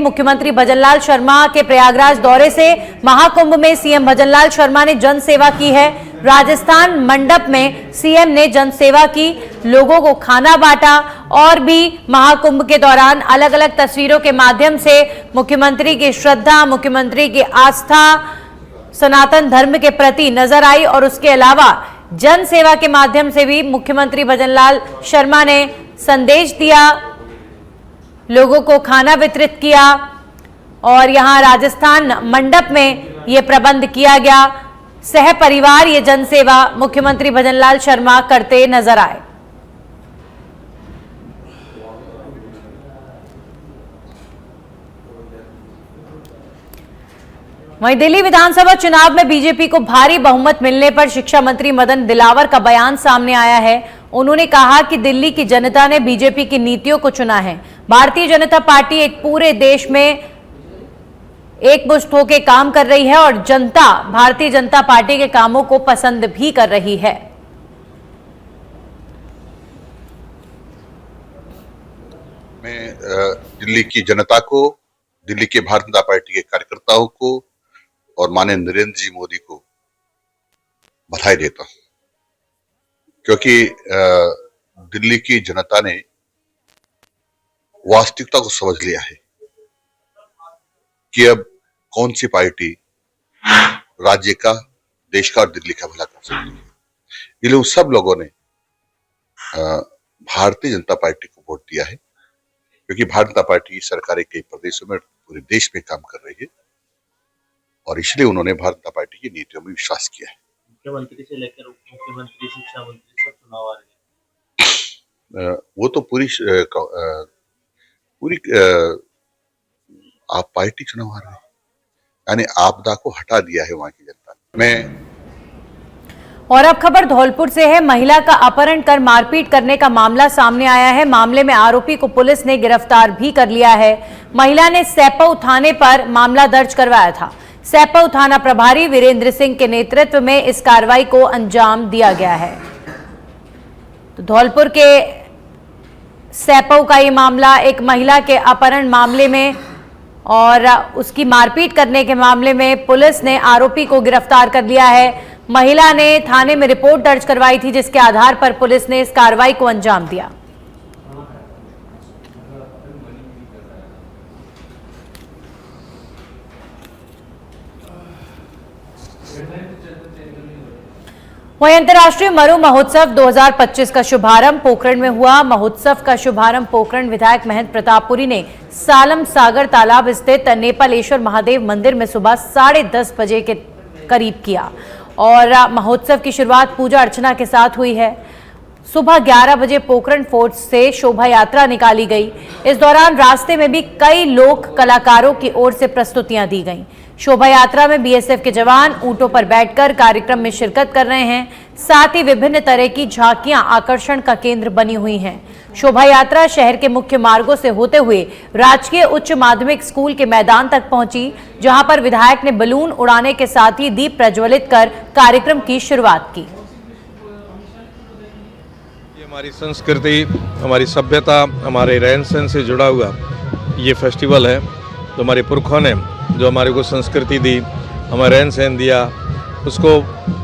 मुख्यमंत्री भजनलाल शर्मा के प्रयागराज दौरे से महाकुंभ में सीएम भजनलाल शर्मा ने जन सेवा की है। राजस्थान मंडप में सीएम ने जन सेवा की, लोगों को खाना बांटा और भी महाकुंभ के दौरान अलग अलग तस्वीरों के माध्यम से मुख्यमंत्री की श्रद्धा, मुख्यमंत्री की आस्था सनातन धर्म के प्रति नजर आई। और उसके अलावा जन सेवा के माध्यम से भी मुख्यमंत्री भजनलाल शर्मा ने संदेश दिया, लोगों को खाना वितरित किया और यहां राजस्थान मंडप में यह प्रबंध किया गया। सह परिवार ये जन सेवा मुख्यमंत्री भजनलाल शर्मा करते नजर आए। वहीं दिल्ली विधानसभा चुनाव में बीजेपी को भारी बहुमत मिलने पर शिक्षा मंत्री मदन दिलावर का बयान सामने आया है। उन्होंने कहा कि दिल्ली की जनता ने बीजेपी की नीतियों को चुना है। भारतीय जनता पार्टी एक पूरे देश में एकमुश्त होकर काम कर रही है और जनता भारतीय जनता पार्टी के कामों को पसंद भी कर रही है। मैं दिल्ली की जनता को, दिल्ली के भारतीय जनता पार्टी के कार्यकर्ताओं को और माननीय नरेंद्र जी मोदी को बधाई देता हूं, क्योंकि दिल्ली की जनता ने वास्तविकता को समझ लिया है कि अब कौन सी पार्टी राज्य का, देश का और दिल्ली का भला कर सकती है। इसलिए उन सब लोगों ने भारतीय जनता पार्टी को वोट दिया है, क्योंकि भारतीय जनता पार्टी सरकारें कई प्रदेशों में, पूरे देश में काम कर रही है और इसलिए उन्होंने भारतीय जनता पार्टी की नीतियों में विश्वास किया है। मुख्यमंत्री से लेकर उप मुख्यमंत्री, शिक्षा मंत्री सब चुनाव आ रहे हैं। वो तो पूरी आप पार्टी चुनाव आ रहे हैं, यानी आपदा को हटा दिया है वहां की जनता ने। और अब खबर धौलपुर से है। महिला का अपहरण कर मारपीट करने का मामला सामने आया है। मामले में आरोपी को पुलिस ने गिरफ्तार भी कर लिया है। महिला ने सैपऊ थाने पर मामला दर्ज करवाया था। सैपऊ थाना प्रभारी वीरेंद्र सिंह के नेतृत्व में इस कार्रवाई को अंजाम दिया गया है। तो धौलपुर के सैपऊ का ये मामला एक महिला के अपहरण मामले में और उसकी मारपीट करने के मामले में पुलिस ने आरोपी को गिरफ्तार कर लिया है। महिला ने थाने में रिपोर्ट दर्ज करवाई थी, जिसके आधार पर पुलिस ने इस कार्रवाई को अंजाम दिया। वहीं अंतर्राष्ट्रीय मरु महोत्सव 2025 का शुभारंभ पोखरण में हुआ। महोत्सव का शुभारंभ पोखरण विधायक महंत प्रतापपुरी ने सालम सागर तालाब स्थित नेपालेश्वर महादेव मंदिर में सुबह 10:30 बजे के करीब किया और महोत्सव की शुरुआत पूजा अर्चना के साथ हुई है। सुबह 11 बजे पोखरण फोर्ट से शोभा यात्रा निकाली गई। इस दौरान रास्ते में भी कई लोक कलाकारों की ओर से प्रस्तुतियां दी गईं। शोभा यात्रा में बीएसएफ के जवान ऊंटों पर बैठकर कार्यक्रम में शिरकत कर रहे हैं। साथ ही विभिन्न तरह की झांकियां आकर्षण का केंद्र बनी हुई हैं। शोभा यात्रा शहर के मुख्य मार्गों से होते हुए राजकीय उच्च माध्यमिक स्कूल के मैदान तक पहुंची, जहां पर विधायक ने बलून उड़ाने के साथ ही दीप प्रज्वलित कर कार्यक्रम की शुरुआत की। हमारी संस्कृति, हमारी सभ्यता, हमारे रहन सहन से जुड़ा हुआ ये फेस्टिवल है। जो हमारे पुरखों ने जो हमारे को संस्कृति दी, हमारा रहन सहन दिया, उसको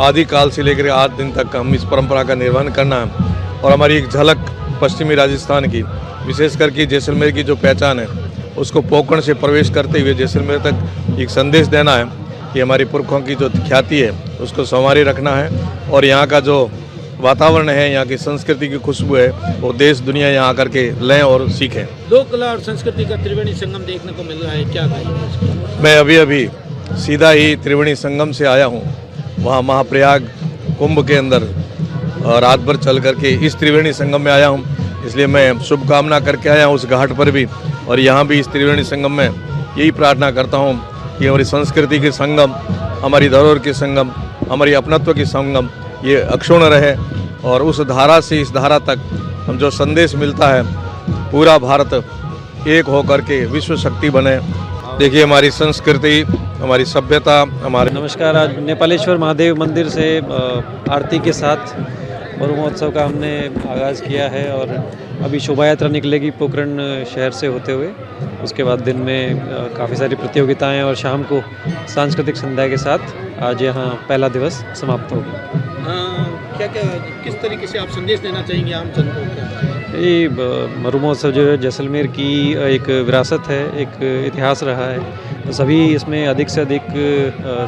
आदिकाल से लेकर आज दिन तक हम इस परंपरा का निर्वहन करना है। और हमारी एक झलक पश्चिमी राजस्थान की, विशेष करके जैसलमेर की जो पहचान है, उसको पोखरण से प्रवेश करते हुए जैसलमेर तक एक संदेश देना है कि हमारी पुरखों की जो ख्याति है उसको संवारे रखना है। और यहाँ का जो वातावरण है, यहाँ की संस्कृति की खुशबू है, वो देश दुनिया यहाँ आकर के लें और सीखें। लोक कला और संस्कृति का त्रिवेणी संगम देखने को मिल रहा है, क्या कहेंगे? मैं अभी सीधा ही त्रिवेणी संगम से आया हूँ। वहाँ महाप्रयाग कुंभ के अंदर रात भर चल करके इस त्रिवेणी संगम में आया हूँ, इसलिए मैं शुभकामना करके आया हूँ उस घाट पर भी। और यहाँ भी इस त्रिवेणी संगम में यही प्रार्थना करता हूँ कि हमारी संस्कृति के संगम, हमारी धरोहर के संगम, हमारी अपनत्व की संगम ये अक्षुण्ण रहे और उस धारा से इस धारा तक हम जो संदेश मिलता है, पूरा भारत एक होकर के विश्व शक्ति बने। देखिए हमारी संस्कृति, हमारी सभ्यता, हमारे नमस्कार। आज नेपालेश्वर महादेव मंदिर से आरती के साथ मरु महोत्सव का हमने आगाज़ किया है और अभी शोभा यात्रा निकलेगी पोखरण शहर से होते हुए। उसके बाद दिन में काफ़ी सारी प्रतियोगिताएं और शाम को सांस्कृतिक संध्या के साथ आज यहाँ पहला दिवस समाप्त होगा। क्या क्या किस तरीके से आप संदेश देना चाहेंगे आम जनता को? ये मरु महोत्सव जो है जैसलमेर की एक विरासत है, एक इतिहास रहा है, तो सभी इसमें अधिक से अधिक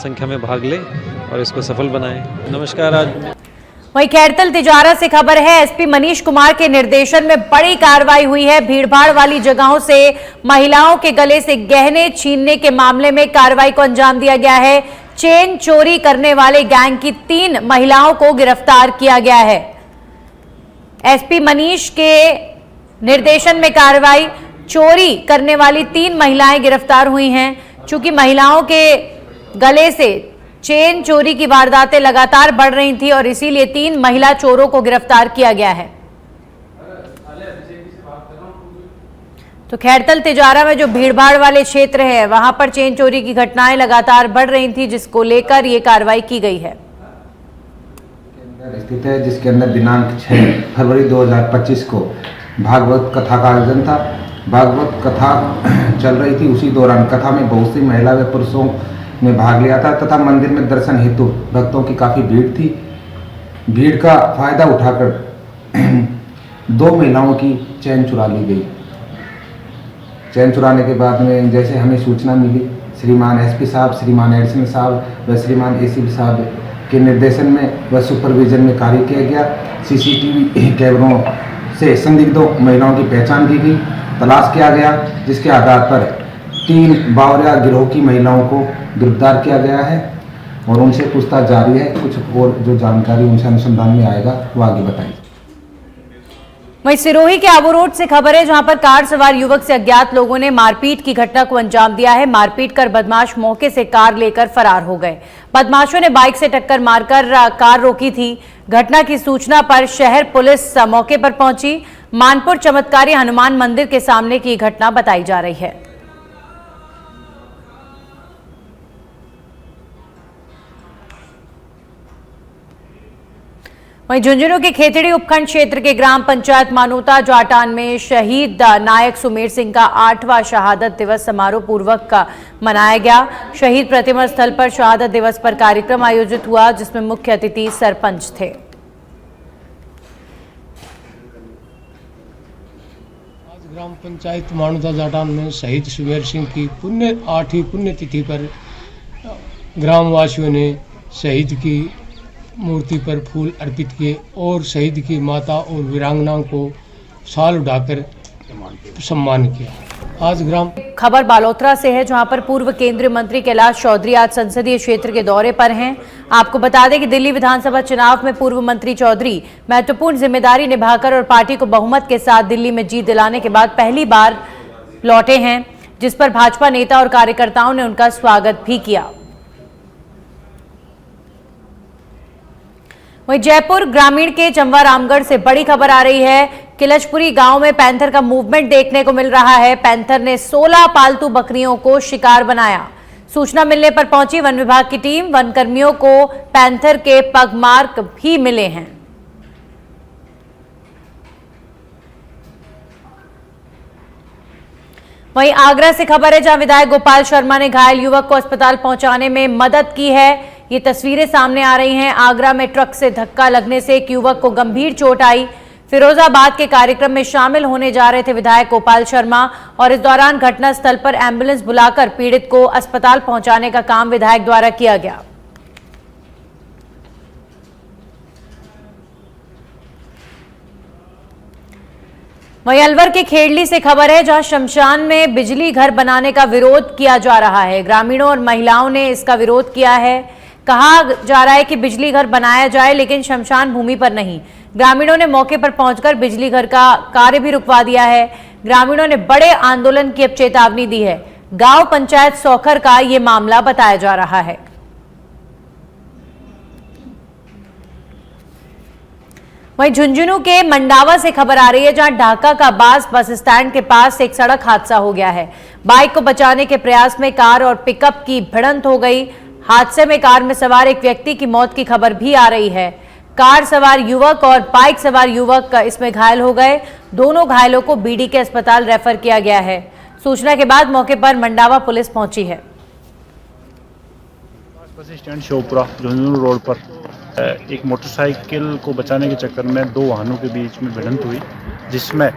संख्या में भाग लें और इसको सफल बनाएं। नमस्कार। आज वहीं खैरतल तिजारा से खबर है, एसपी मनीष कुमार के निर्देशन में बड़ी कार्रवाई हुई है। भीड़भाड़ वाली जगहों से महिलाओं के गले से गहने छीनने के मामले में कार्रवाई को अंजाम दिया गया है। चेन चोरी करने वाले गैंग की 3 महिलाओं को गिरफ्तार किया गया है। एसपी मनीष के निर्देशन में कार्रवाई, चोरी करने वाली 3 महिलाएं गिरफ्तार हुई हैं। चूंकि महिलाओं के गले से चेन चोरी की वारदातें लगातार बढ़ रही थी और इसीलिए 3 महिला चोरों को गिरफ्तार किया गया है। तो खैरतल तिजारा में जो भीड़भाड़ वाले क्षेत्र है वहां पर चेन चोरी की घटनाएं लगातार बढ़ रही थी, जिसको लेकर ये कार्रवाई की गई है। स्थित है जिसके अंदर दिनांक 6 फरवरी 2025 को भागवत कथा का आयोजन था। भागवत कथा चल रही थी, उसी दौरान कथा में बहुत सी महिला व पुरुषों ने भाग लिया था तथा मंदिर में दर्शन हेतु भक्तों की काफ़ी भीड़ थी। भीड़ का फायदा उठाकर 2 महिलाओं की चैन चुरा ली गई। चैन चुराने के बाद में जैसे हमें सूचना मिली, श्रीमान एसपी साहब, श्रीमान एडिशनल साहब व श्रीमान एसीपी साहब के निर्देशन में व सुपरविजन में कार्य किया गया। सीसीटीवी कैमरों से संदिग्धों महिलाओं की पहचान की गई, तलाश किया गया, जिसके आधार पर 3 बावरिया गिरोह की महिलाओं को गिरफ्तार किया गया है और उनसे पूछताछ जारी है। कुछ और जो जानकारी उनसे अनुसंधान में आएगा वो आगे बताएगी। वहीं सिरोही के आबू रोड से खबर है, जहां पर कार सवार युवक से अज्ञात लोगों ने मारपीट की घटना को अंजाम दिया है। मारपीट कर बदमाश मौके से कार लेकर फरार हो गए। बदमाशों ने बाइक से टक्कर मारकर कार रोकी थी। घटना की सूचना पर शहर पुलिस मौके पर पहुंची। मानपुर चमत्कारी हनुमान मंदिर के सामने की घटना बताई जा रही है। वहीं झुंझुनू के खेतड़ी उपखंड क्षेत्र के ग्राम पंचायत मानोता जाटान में शहीद नायक सुमेर सिंह का 8वां शहादत दिवस समारोह पूर्वक मनाया गया। शहीद प्रतिमा स्थल पर शहादत दिवस पर कार्यक्रम आयोजित हुआ, जिसमें मुख्य अतिथि सरपंच थे। आज ग्राम पंचायत मानोता जाटान में शहीद सुमेर सिंह की 8वीं पुण्यतिथि पर ग्रामवासियों ने शहीद की मूर्ति पर फूल अर्पित किए और शहीद की माता और वीरांगनाओं को शाल उड़ाकर सम्मान किया। आज ग्राम खबर बालोतरा से है, जहां पर पूर्व केंद्रीय मंत्री कैलाश चौधरी आज संसदीय क्षेत्र के दौरे पर हैं। आपको बता दें कि दिल्ली विधानसभा चुनाव में पूर्व मंत्री चौधरी महत्वपूर्ण जिम्मेदारी निभाकर और पार्टी को बहुमत के साथ दिल्ली में जीत दिलाने के बाद पहली बार लौटे हैं, जिस पर भाजपा नेता और कार्यकर्ताओं ने उनका स्वागत भी किया। वहीं जयपुर ग्रामीण के चंबा रामगढ़ से बड़ी खबर आ रही है। किलचपुरी गांव में पैंथर का मूवमेंट देखने को मिल रहा है। पैंथर ने 16 पालतू बकरियों को शिकार बनाया। सूचना मिलने पर पहुंची वन विभाग की टीम। वन कर्मियों को पैंथर के पगमार्क भी मिले हैं। वहीं आगरा से खबर है, जहां विधायक गोपाल शर्मा ने घायल युवक को अस्पताल पहुंचाने में मदद की है। ये तस्वीरें सामने आ रही हैं। आगरा में ट्रक से धक्का लगने से एक युवक को गंभीर चोट आई। फिरोजाबाद के कार्यक्रम में शामिल होने जा रहे थे विधायक गोपाल शर्मा और इस दौरान घटनास्थल पर एम्बुलेंस बुलाकर पीड़ित को अस्पताल पहुंचाने का काम विधायक द्वारा किया गया। वहीं अलवर के खेड़ली से खबर है, जहां शमशान में बिजली घर बनाने का विरोध किया जा रहा है। ग्रामीणों और महिलाओं ने इसका विरोध किया है। कहा जा रहा है कि बिजली घर बनाया जाए, लेकिन शमशान भूमि पर नहीं। ग्रामीणों ने मौके पर पहुंचकर बिजली घर का कार्य भी रुकवा दिया है। ग्रामीणों ने बड़े आंदोलन की अब चेतावनी दी है। गांव पंचायत सौखर का ये मामला बताया जा रहा है। वहीं झुंझुनू के मंडावा से खबर आ रही है, जहां ढाका का बास बस स्टैंड के पास एक सड़क हादसा हो गया है। बाइक को बचाने के प्रयास में कार और पिकअप की भिड़ंत हो गई। हादसे में कार में सवार एक व्यक्ति की मौत की खबर भी आ रही है। कार सवार युवक और बाइक सवार युवक इसमें घायल हो गए। दोनों घायलों को बीडी के अस्पताल रेफर किया गया है। सूचना के बाद मौके पर मंडावा पुलिस पहुंची है। बस स्टैंड शोपुरा झुंझुनू रोड पर एक मोटरसाइकिल को बचाने के चक्कर में दो वाहनों के बीच में भिड़ंत हुई, जिसमें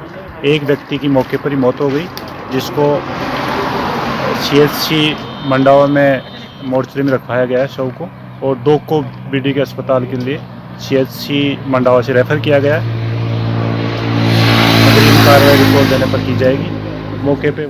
एक व्यक्ति की मौके पर ही मौत हो गई, जिसको CHC मंडावा में मोर्चरी में रखवाया गया है शव को, और दो को बीडी के अस्पताल के लिए CHC मंडावा से रेफर किया गया है। अग्रिम कार्रवाई रिपोर्ट देने पर की जाएगी। मौके पे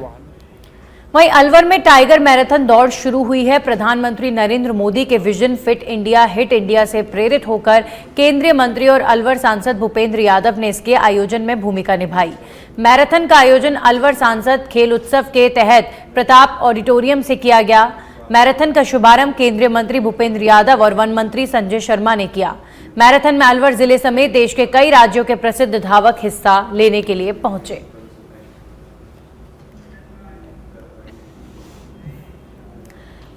वहीं अलवर में टाइगर मैराथन दौड़ शुरू हुई है। प्रधानमंत्री नरेंद्र मोदी के vision fit India hit India से प्रेरित होकर केंद्रीय मंत्री और अलवर सांसद भूपेंद्र यादव ने इसके आयोजन में भूमिका निभाई। मैराथन का आयोजन अलवर सांसद खेल उत्सव के तहत प्रताप ऑडिटोरियम से किया गया। मैराथन का शुभारंभ केंद्रीय मंत्री भूपेंद्र यादव और वन मंत्री संजय शर्मा ने किया। मैराथन में अलवर जिले समेत देश के कई राज्यों के प्रसिद्ध धावक हिस्सा लेने के लिए पहुंचे।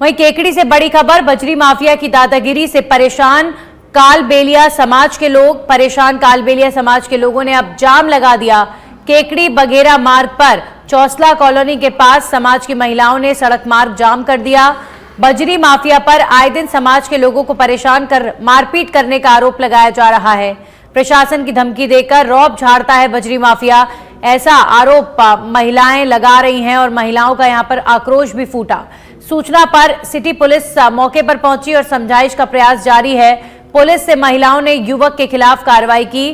वहीं केकड़ी से बड़ी खबर, बजरी माफिया की दादागिरी से परेशान कालबेलिया समाज के लोग। परेशान कालबेलिया समाज के लोगों ने अब जाम लगा दिया। केकड़ी बघेरा मार्ग पर चौसला कॉलोनी के पास समाज की महिलाओं ने सड़क मार्ग जाम कर दिया। बजरी माफिया पर आए दिन समाज के लोगों को परेशान कर मारपीट करने का आरोप लगाया जा रहा है। प्रशासन की धमकी देकर रौब झाड़ता है बजरी माफिया, ऐसा आरोप महिलाएं लगा रही हैं और महिलाओं का यहां पर आक्रोश भी फूटा। सूचना पर सिटी पुलिस मौके पर पहुंची और समझाइश का प्रयास जारी है। पुलिस से महिलाओं ने युवक के खिलाफ कार्रवाई की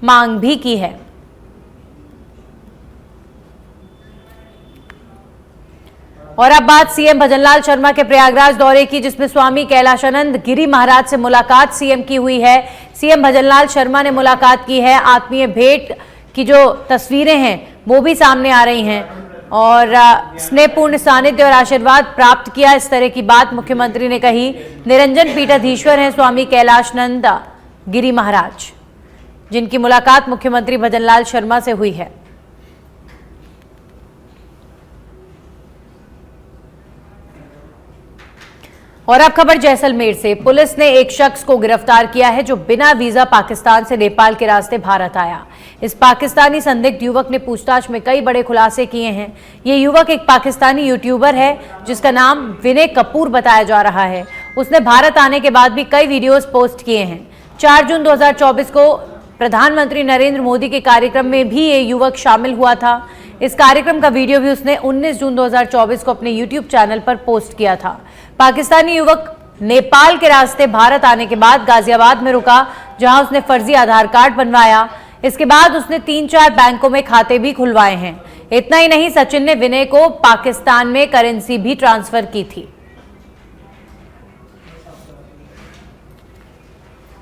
मांग भी की है। और अब बात सीएम भजनलाल शर्मा के प्रयागराज दौरे की, जिसमें स्वामी कैलाशानंद गिरी महाराज से मुलाकात सीएम की हुई है। सीएम भजनलाल शर्मा ने मुलाकात की है। आत्मीय भेंट की जो तस्वीरें हैं वो भी सामने आ रही हैं और स्नेहपूर्ण सानिध्य और आशीर्वाद प्राप्त किया, इस तरह की बात मुख्यमंत्री ने कही। निरंजन पीठाधीश्वर हैं स्वामी कैलाशानंद गिरी महाराज, जिनकी मुलाकात मुख्यमंत्री भजनलाल शर्मा से हुई है। और अब खबर जैसलमेर से। पुलिस ने एक शख्स को गिरफ्तार किया है जो बिना वीजा पाकिस्तान से नेपाल के रास्ते भारत आया। इस पाकिस्तानी संदिग्ध युवक ने पूछताछ में कई बड़े खुलासे किए हैं। ये युवक एक पाकिस्तानी यूट्यूबर है जिसका नाम विनय कपूर बताया जा रहा है। उसने भारत आने के बाद भी कई वीडियोस पोस्ट किए हैं। 4 जून 2024 को प्रधानमंत्री नरेंद्र मोदी के कार्यक्रम में भी ये युवक शामिल हुआ था। इस कार्यक्रम का वीडियो भी उसने 19 जून 2024 को अपने यूट्यूब चैनल पर पोस्ट किया था। पाकिस्तानी युवक नेपाल के रास्ते भारत आने के बाद गाजियाबाद में रुका, जहां उसने फर्जी आधार कार्ड बनवाया। इसके बाद उसने 3-4 बैंकों में खाते भी खुलवाए हैं। इतना ही नहीं, सचिन ने विनय को पाकिस्तान में करेंसी भी ट्रांसफर की थी।